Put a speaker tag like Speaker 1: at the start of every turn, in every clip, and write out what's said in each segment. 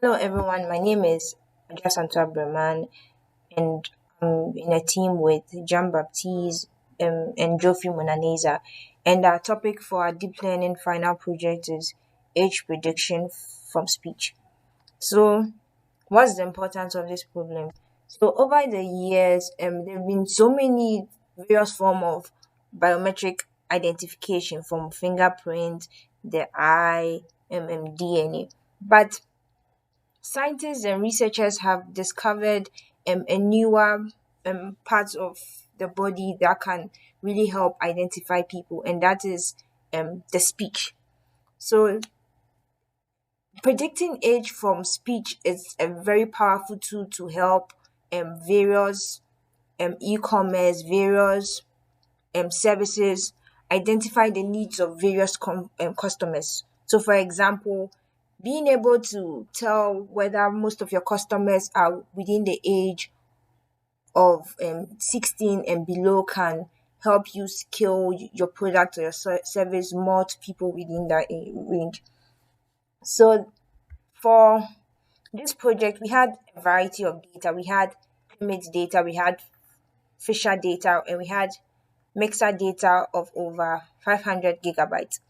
Speaker 1: Hello everyone, my name is Ajasanto Abreman and I'm in a team with Jean Baptiste and Geoffrey Monaneza. And our topic for our deep learning final project is age prediction from speech. So, what's the importance of this problem? So, over the years, there have been so many various form of biometric identification from fingerprint, the eye, DNA. But scientists and researchers have discovered a newer parts of the body that can really help identify people, and that is the speech. So, predicting age from speech is a very powerful tool to help various e-commerce, various services identify the needs of various customers. So, for example, being able to tell whether most of your customers are within the age of 16 and below can help you scale your product or your service more to people within that range. So, for this project, we had a variety of data. We had image data, we had facial data, and we had mixer data of over 500 gigabytes.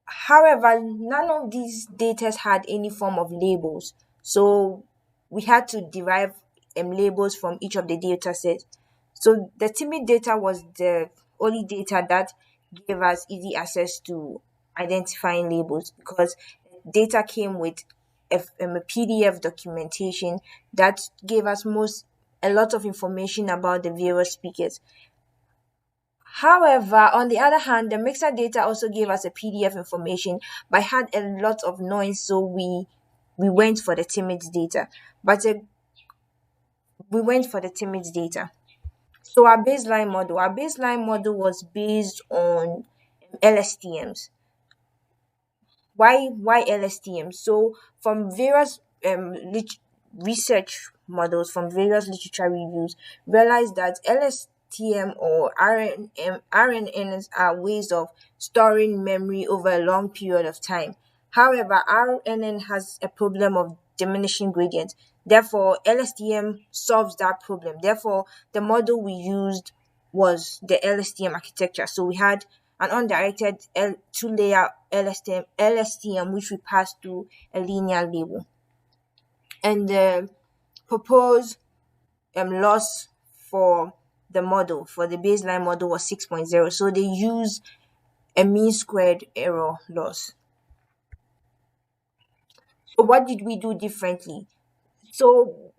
Speaker 1: However, none of these data had any form of labels. So we had to derive labels from each of the data sets. So the timid data was the only data that gave us easy access to identifying labels because data came with a PDF documentation that gave us a lot of information about the various speakers. However, on the other hand, the mixer data also gave us a PDF information, but had a lot of noise, so we went for the timid data. But we went for the timid data. So our baseline model was based on LSTMs. Why LSTMs? So from various research models from various literature reviews realized that LSTM or RNNs are ways of storing memory over a long period of time. However, RNN has a problem of diminishing gradient. Therefore, LSTM solves that problem. Therefore, the model we used was the LSTM architecture. So we had an undirected two-layer LSTM, which we passed through a linear label. And the proposed loss for the model, for the baseline model, was 6.0. So they use a mean squared error loss. So what did we do differently? So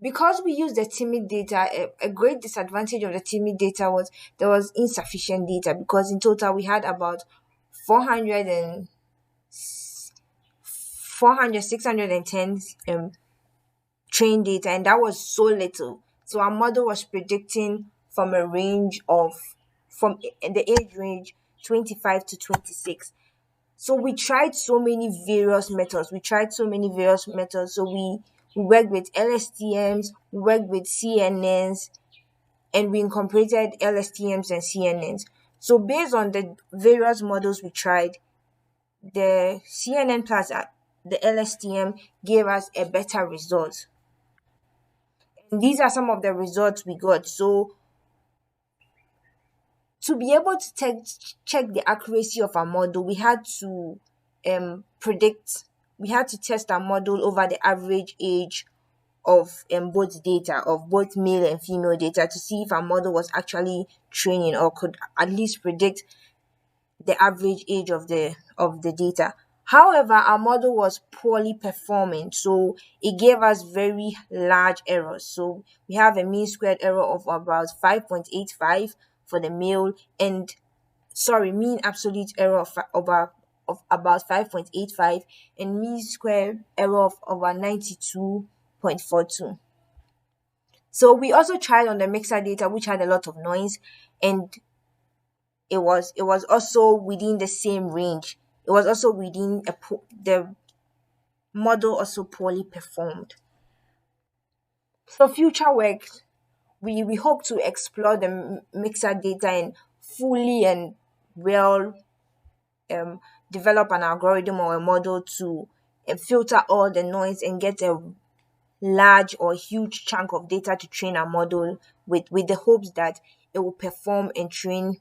Speaker 1: because we used the timid data, a great disadvantage of the timid data was there was insufficient data because in total we had about 400 and 610 trained data, and that was so little. So our model was predicting from a range of from the age range 25 to 26. So we tried so many various methods. So we worked with LSTMs, we worked with CNNs, and we incorporated LSTMs and CNNs. So based on the various models we tried, the CNN plus the LSTM gave us a better result. And these are some of the results we got. So to be able to check the accuracy of our model, we had to test our model over the average age of both male and female data to see if our model was actually training or could at least predict the average age of the data. However, our model was poorly performing, so it gave us very large errors. So we have a mean squared error of about 5.85 for the male, and mean absolute error of about 5.85, and mean square error of over 92.42. So we also tried on the mixer data, which had a lot of noise, and it was also within the same range. It was also within the model also poorly performed. So future work, we hope to explore the mixer data and fully and well develop an algorithm or a model to filter all the noise and get a large or huge chunk of data to train a model with the hopes that it will perform and train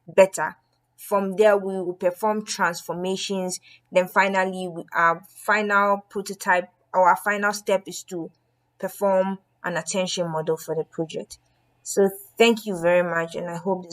Speaker 1: better. From there, we will perform transformations. Then finally, our final prototype, our final step is to perform an attention model for the project. So thank you very much, and I hope